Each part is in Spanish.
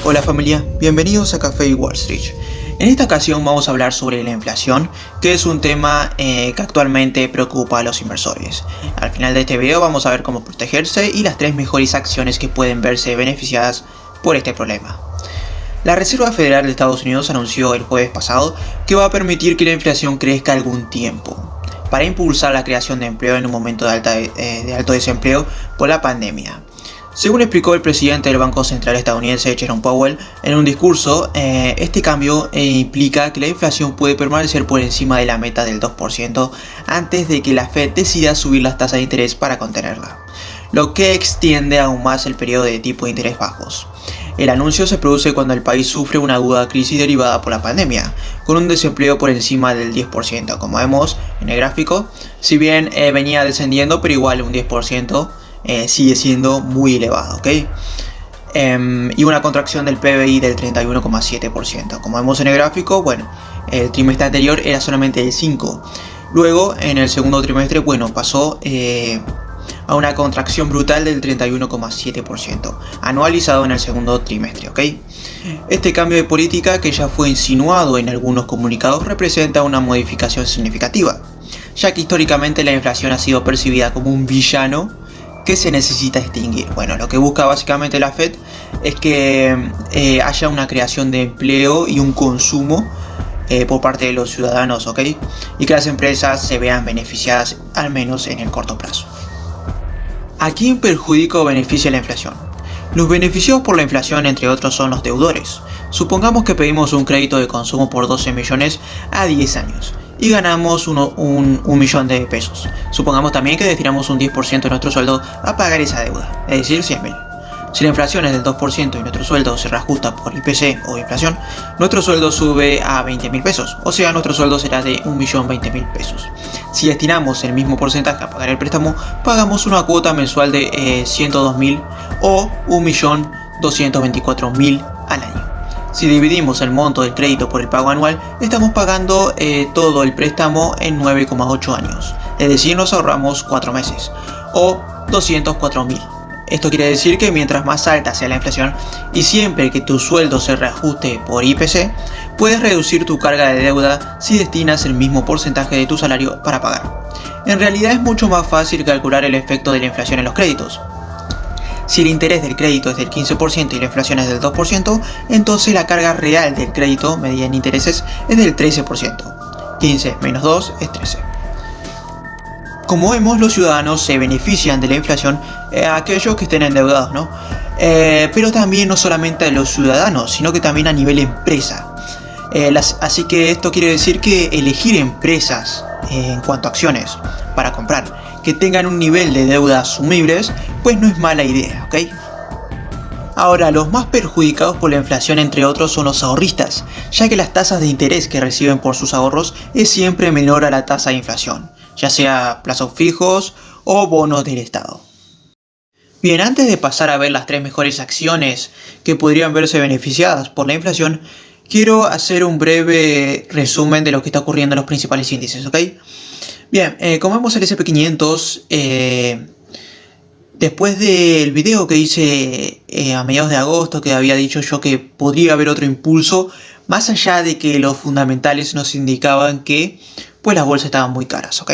Hola familia, bienvenidos a Café y Wall Street. En esta ocasión vamos a hablar sobre la inflación, que es un tema que actualmente preocupa a los inversores. Al final de este video vamos a ver cómo protegerse y las 3 mejores acciones que pueden verse beneficiadas por este problema. La Reserva Federal de Estados Unidos anunció el jueves pasado que va a permitir que la inflación crezca algún tiempo, para impulsar la creación de empleo en un momento de alto desempleo por la pandemia. Según explicó el presidente del Banco Central estadounidense Jerome Powell en un discurso, este cambio implica que la inflación puede permanecer por encima de la meta del 2% antes de que la Fed decida subir las tasas de interés para contenerla, lo que extiende aún más el periodo de tipo de interés bajos. El anuncio se produce cuando el país sufre una aguda crisis derivada por la pandemia, con un desempleo por encima del 10%, como vemos en el gráfico. Si bien venía descendiendo, pero igual un 10%. Sigue siendo muy elevado, ¿ok? Y una contracción del PBI del 31,7%. Como vemos en el gráfico, bueno, el trimestre anterior era solamente el 5%. Luego, en el segundo trimestre, bueno, pasó a una contracción brutal del 31,7%, anualizado en el segundo trimestre, ¿ok? Este cambio de política, que ya fue insinuado en algunos comunicados, representa una modificación significativa, ya que históricamente la inflación ha sido percibida como un villano que se necesita extinguir. Bueno, lo que busca básicamente la Fed es que haya una creación de empleo y un consumo por parte de los ciudadanos, ¿ok? Y que las empresas se vean beneficiadas, al menos en el corto plazo. ¿A quién perjudica o beneficia la inflación? Los beneficiados por la inflación, entre otros, son los deudores. Supongamos que pedimos un crédito de consumo por 12 millones a 10 años. Y ganamos un millón de pesos. Supongamos también que destinamos un 10% de nuestro sueldo a pagar esa deuda, es decir, 100.000. Si la inflación es del 2% y nuestro sueldo se reajusta por IPC o inflación, nuestro sueldo sube a 20.000 pesos, o sea, nuestro sueldo será de 1.020.000 pesos. Si destinamos el mismo porcentaje a pagar el préstamo, pagamos una cuota mensual de 102.000 o 1.224.000 al año. Si dividimos el monto del crédito por el pago anual, estamos pagando todo el préstamo en 9,8 años. Es decir, nos ahorramos 4 meses o 204.000. Esto quiere decir que mientras más alta sea la inflación y siempre que tu sueldo se reajuste por IPC, puedes reducir tu carga de deuda si destinas el mismo porcentaje de tu salario para pagar. En realidad es mucho más fácil calcular el efecto de la inflación en los créditos. Si el interés del crédito es del 15% y la inflación es del 2%, entonces la carga real del crédito medida en intereses es del 13%. 15 menos 2 es 13. Como vemos, los ciudadanos se benefician de la inflación, aquellos que estén endeudados, ¿no? Pero también no solamente a los ciudadanos, sino que también a nivel empresa. Así que esto quiere decir que elegir empresas en cuanto a acciones para comprar que tengan un nivel de deuda asumibles, pues no es mala idea, ¿ok? Ahora, los más perjudicados por la inflación, entre otros, son los ahorristas, ya que las tasas de interés que reciben por sus ahorros es siempre menor a la tasa de inflación, ya sea plazos fijos o bonos del Estado. Bien, antes de pasar a ver las 3 mejores acciones que podrían verse beneficiadas por la inflación, quiero hacer un breve resumen de lo que está ocurriendo en los principales índices, ¿ok? Bien, como vemos el SP500, después del video que hice a mediados de agosto, que había dicho yo que podría haber otro impulso, más allá de que los fundamentales nos indicaban que pues las bolsas estaban muy caras, ¿ok?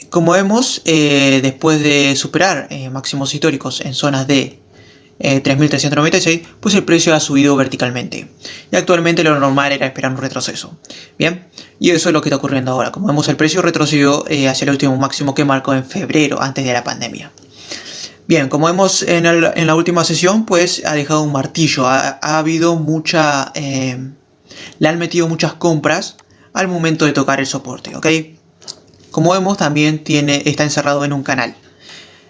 Como vemos, después de superar máximos históricos en zonas de 3.396, pues el precio ha subido verticalmente. Y actualmente lo normal era esperar un retroceso. Bien, y eso es lo que está ocurriendo ahora. Como vemos, el precio retrocedió hacia el último máximo que marcó en febrero, antes de la pandemia. Bien, como vemos en la última sesión, pues ha dejado un martillo. Ha habido mucha... le han metido muchas compras al momento de tocar el soporte, ¿ok? Como vemos, también está encerrado en un canal.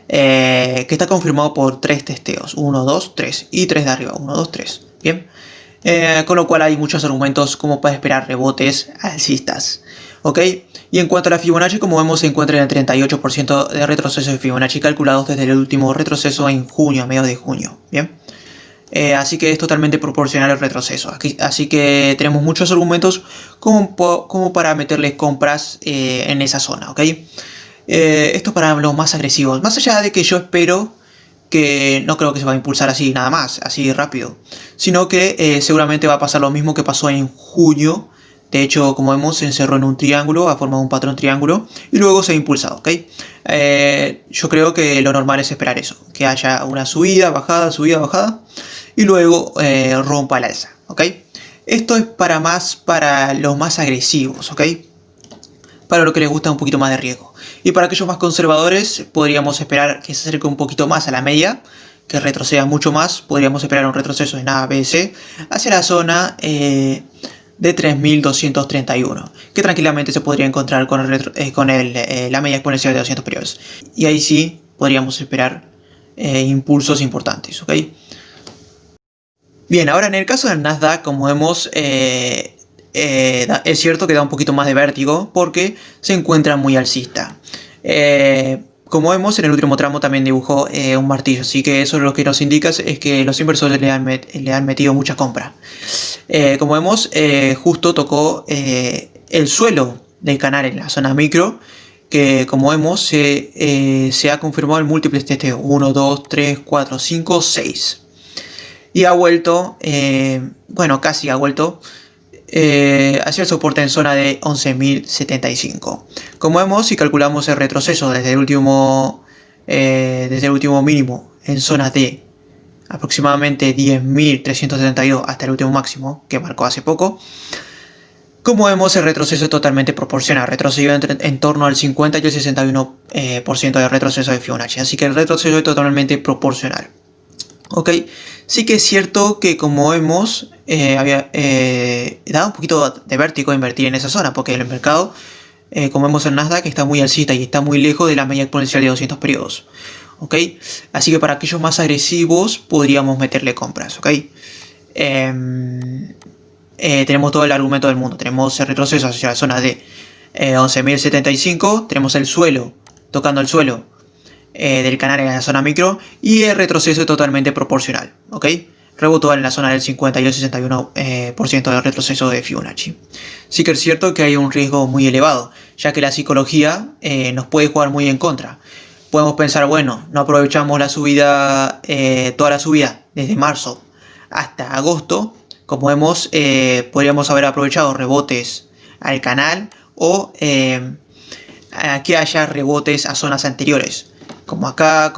Que está confirmado por 3 testeos, 1, 2, 3 y 3 de arriba, 1, 2, 3, bien, con lo cual hay muchos argumentos como para esperar rebotes alcistas, ok. Y en cuanto a la Fibonacci, como vemos, se encuentra en el 38% de retroceso de Fibonacci calculados desde el último retroceso en junio, a mediados de junio, bien. Así que es totalmente proporcional al retroceso. Así que tenemos muchos argumentos como para meterle compras en esa zona, ¿ok? Esto para los más agresivos. Más allá de que yo espero que no creo que se va a impulsar así nada más, así rápido, sino que seguramente va a pasar lo mismo que pasó en junio. De hecho, como vemos, se encerró en un triángulo, ha formado un patrón triángulo y luego se ha impulsado, ¿ok? Yo creo que lo normal es esperar eso, que haya una subida, bajada y luego rompa el alza, ¿ok? Esto es para los más agresivos, ¿ok? Para lo que les gusta un poquito más de riesgo. Y para aquellos más conservadores, podríamos esperar que se acerque un poquito más a la media, que retroceda mucho más. Podríamos esperar un retroceso en ABC hacia la zona de 3.231, que tranquilamente se podría encontrar con la media exponencial de 200 periodos. Y ahí sí podríamos esperar impulsos importantes, ¿ok? Bien, ahora en el caso del Nasdaq, como vemos, es cierto que da un poquito más de vértigo porque se encuentra muy alcista. Como vemos, en el último tramo también dibujó un martillo, así que eso lo que nos indica es que los inversores le han metido mucha compra. Como vemos, justo tocó el suelo del canal en la zona micro, que como vemos se ha confirmado el múltiples de este 1, 2, 3, 4, 5, 6. Y ha vuelto, bueno, casi ha vuelto hacia el soporte en zona de 11.075. Como vemos, si calculamos el retroceso desde el último mínimo en zonas de aproximadamente 10.372 hasta el último máximo que marcó hace poco, como vemos, el retroceso es totalmente proporcional, retrocedió en torno al 50 y el 61% de retroceso de Fibonacci, así que el retroceso es totalmente proporcional. Ok, sí que es cierto que como vemos, había dado un poquito de vértigo invertir en esa zona, porque el mercado, como vemos en Nasdaq, está muy alcista y está muy lejos de la media exponencial de 200 periodos. Ok, así que para aquellos más agresivos podríamos meterle compras. Ok, tenemos todo el argumento del mundo, tenemos el retroceso hacia la zona de 11.075, tenemos el suelo, tocando el suelo del canal en la zona micro, y el retroceso es totalmente proporcional, ¿ok? Rebotó en la zona del 50 y el 61% de retroceso de Fibonacci. Sí que es cierto que hay un riesgo muy elevado, ya que la psicología nos puede jugar muy en contra. Podemos pensar, bueno, no aprovechamos la subida, toda la subida desde marzo hasta agosto. Como vemos, podríamos haber aprovechado rebotes al canal o que haya rebotes a zonas anteriores, como acá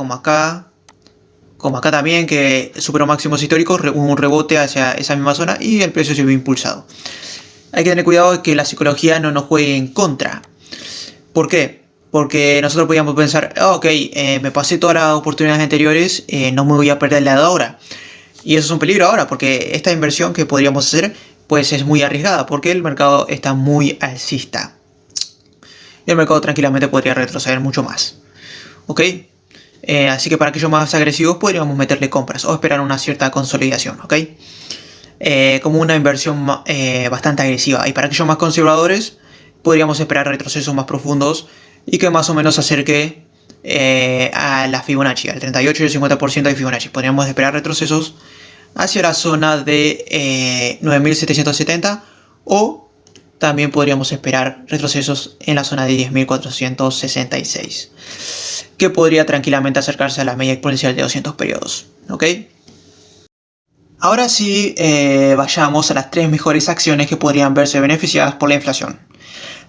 también, que superó máximos históricos, hubo un rebote hacia esa misma zona y el precio se vio impulsado. Hay que tener cuidado de que la psicología no nos juegue en contra. ¿Por qué? Porque nosotros podríamos pensar, ok, me pasé todas las oportunidades anteriores, no me voy a perder la de ahora. Y eso es un peligro ahora, porque esta inversión que podríamos hacer pues es muy arriesgada, porque el mercado está muy alcista. Y el mercado tranquilamente podría retroceder mucho más. ¿Ok? Así que para aquellos más agresivos podríamos meterle compras o esperar una cierta consolidación. ¿Ok? Como una inversión bastante agresiva. Y para aquellos más conservadores podríamos esperar retrocesos más profundos y que más o menos acerque a la Fibonacci, al 38 y el 50% de Fibonacci. Podríamos esperar retrocesos hacia la zona de 9.770 o también podríamos esperar retrocesos en la zona de 10.466, que podría tranquilamente acercarse a la media exponencial de 200 periodos. ¿Ok? Ahora sí, vayamos a las 3 mejores acciones que podrían verse beneficiadas por la inflación.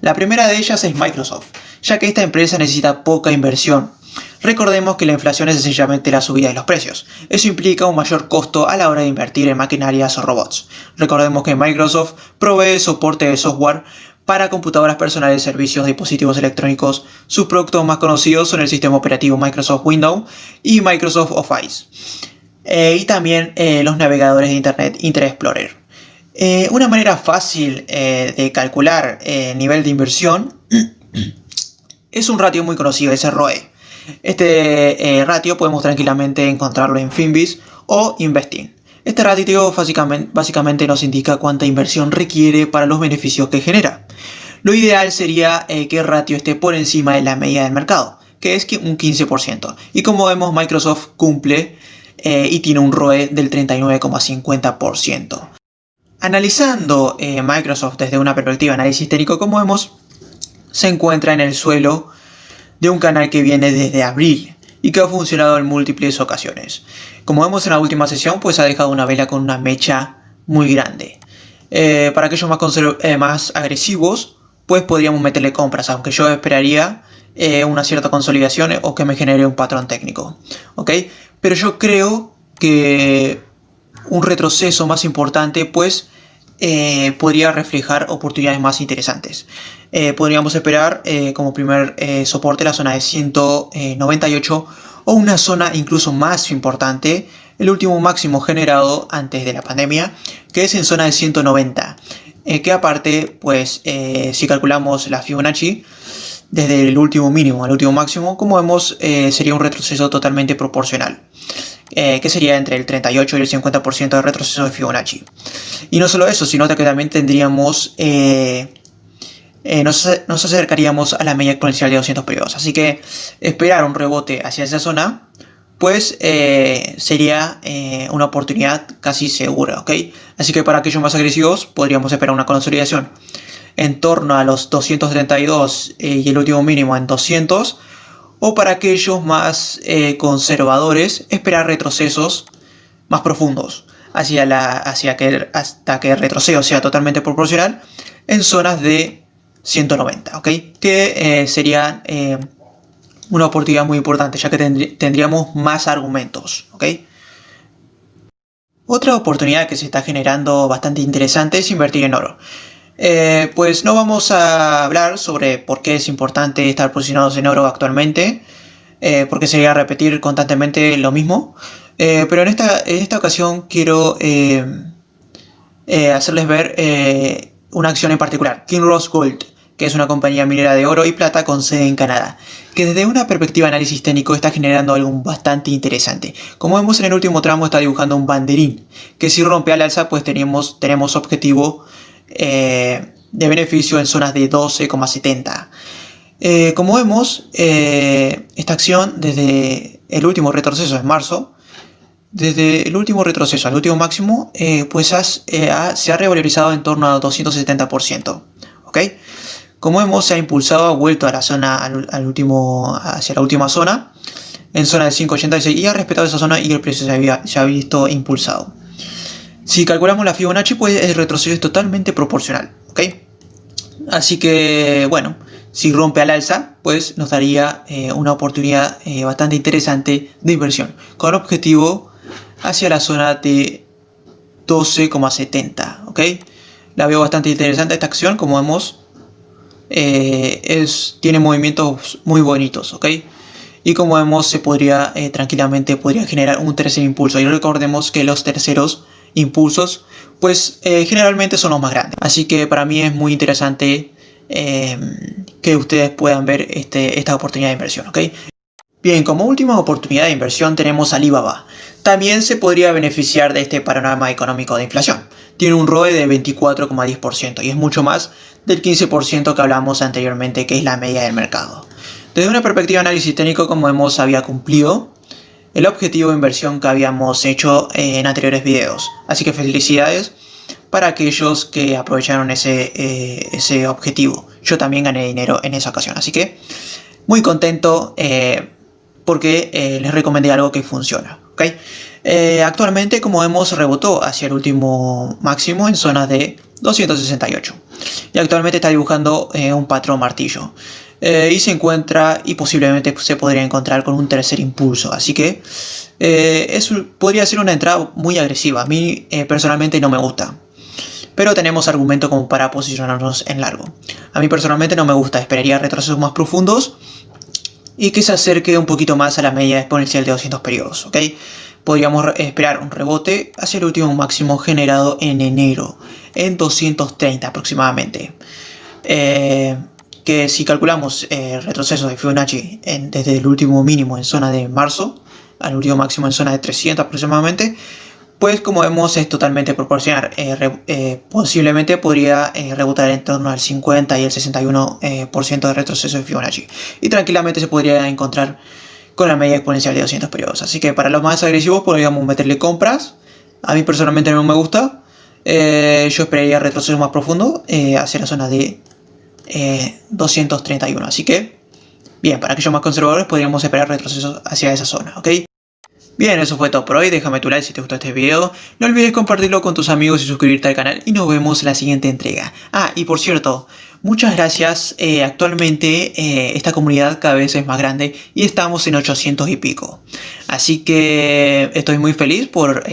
La primera de ellas es Microsoft, ya que esta empresa necesita poca inversión. Recordemos que la inflación es sencillamente la subida de los precios. Eso implica un mayor costo a la hora de invertir en maquinarias o robots. Recordemos que Microsoft provee soporte de software para computadoras personales, servicios, dispositivos electrónicos. Sus productos más conocidos son el sistema operativo Microsoft Windows y Microsoft Office. Y también los navegadores de Internet Internet Explorer. Una manera fácil de calcular el nivel de inversión es un ratio muy conocido, es el ROE. Este ratio podemos tranquilamente encontrarlo en Finviz o Investing. Este ratio básicamente nos indica cuánta inversión requiere para los beneficios que genera. Lo ideal sería que el ratio esté por encima de la media del mercado, que es un 15%. Y como vemos, Microsoft cumple y tiene un ROE del 39,50%. Analizando Microsoft desde una perspectiva de análisis técnico, como vemos, se encuentra en el suelo de un canal que viene desde abril y que ha funcionado en múltiples ocasiones. Como vemos en la última sesión, pues ha dejado una vela con una mecha muy grande. Para aquellos más agresivos, pues podríamos meterle compras, aunque yo esperaría una cierta consolidación o que me genere un patrón técnico, ¿ok? Pero yo creo que un retroceso más importante, pues podría reflejar oportunidades más interesantes. Podríamos esperar como primer soporte la zona de 198 o una zona incluso más importante, el último máximo generado antes de la pandemia, que es en zona de 190, que aparte, pues si calculamos la Fibonacci desde el último mínimo al último máximo, como vemos, sería un retroceso totalmente proporcional, que sería entre el 38 y el 50% de retroceso de Fibonacci. Y no solo eso, sino que también tendríamos, nos acercaríamos a la media exponencial de 200 periodos. Así que esperar un rebote hacia esa zona, pues sería una oportunidad casi segura, ¿ok? Así que para aquellos más agresivos podríamos esperar una consolidación en torno a los 232 y el último mínimo en 200, o para aquellos más conservadores esperar retrocesos más profundos hasta que el retroceso sea totalmente proporcional en zonas de 190, ¿ok? Que sería una oportunidad muy importante, ya que tendríamos más argumentos, ¿ok? Otra oportunidad que se está generando bastante interesante es invertir en oro. Pues no vamos a hablar sobre por qué es importante estar posicionados en oro actualmente, porque sería repetir constantemente lo mismo, pero en esta ocasión quiero hacerles ver una acción en particular, Kinross Gold, que es una compañía minera de oro y plata con sede en Canadá, que desde una perspectiva de análisis técnico está generando algo bastante interesante. Como vemos en el último tramo, está dibujando un banderín, que si rompe al alza, pues tenemos objetivo de beneficio en zonas de 12,70. Como vemos, esta acción desde el último retroceso en marzo, desde el último retroceso al último máximo, pues se ha revalorizado en torno a 270%, ¿ok? Como vemos, se ha impulsado, ha vuelto a la zona, hacia la última zona, en zona de 5,86, y ha respetado esa zona y el precio se ha visto impulsado. Si calculamos la Fibonacci, pues el retroceso es totalmente proporcional, ¿ok? Así que, bueno, si rompe al alza, pues nos daría una oportunidad bastante interesante de inversión, con objetivo hacia la zona de 12,70, ¿ok? La veo bastante interesante esta acción, como vemos, tiene movimientos muy bonitos, ¿ok? Y como vemos, tranquilamente podría generar un tercer impulso. Y recordemos que los terceros impulsos, pues generalmente son los más grandes. Así que para mí es muy interesante que ustedes puedan ver esta oportunidad de inversión, ¿ok? Bien, como última oportunidad de inversión tenemos Alibaba. También se podría beneficiar de este panorama económico de inflación. Tiene un ROE de 24,10% y es mucho más del 15% que hablamos anteriormente, que es la media del mercado. Desde una perspectiva de análisis técnico, como vemos, había cumplido el objetivo de inversión que habíamos hecho en anteriores videos. Así que felicidades para aquellos que aprovecharon ese objetivo. Yo también gané dinero en esa ocasión, así que muy contento porque les recomendé algo que funciona, ¿ok? Actualmente, como vemos, rebotó hacia el último máximo en zonas de 268 y actualmente está dibujando un patrón martillo. Y se encuentra, y posiblemente se podría encontrar con un tercer impulso, así que podría ser una entrada muy agresiva. A mí personalmente no me gusta, pero tenemos argumento como para posicionarnos en largo. A mí personalmente no me gusta, esperaría retrocesos más profundos y que se acerque un poquito más a la media exponencial de 200 periodos, ¿ok? Podríamos esperar un rebote hacia el último máximo generado en enero, en 230 aproximadamente. Que si calculamos retrocesos de Fibonacci desde el último mínimo en zona de marzo al último máximo en zona de 300 aproximadamente, pues como vemos es totalmente proporcional. Posiblemente podría rebotar en torno al 50 y el 61% de retroceso de Fibonacci, y tranquilamente se podría encontrar con la media exponencial de 200 periodos. Así que para los más agresivos podríamos meterle compras. A mí personalmente no me gusta. Yo esperaría retroceso más profundo hacia la zona de 231. Así que Bien, para aquellos más conservadores podríamos esperar retrocesos hacia esa zona, ¿ok? Bien, eso fue todo por hoy, déjame tu like si te gustó este video, no olvides compartirlo con tus amigos y suscribirte al canal y nos vemos en la siguiente entrega. Ah, y por cierto, muchas gracias, actualmente esta comunidad cada vez es más grande y estamos en 800 y pico. Así que estoy muy feliz por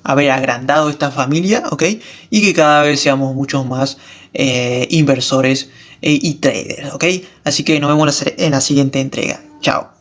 haber agrandado esta familia, ¿ok? Y que cada vez seamos muchos más inversores y traders, ¿ok? Así que nos vemos en la siguiente entrega. Chao.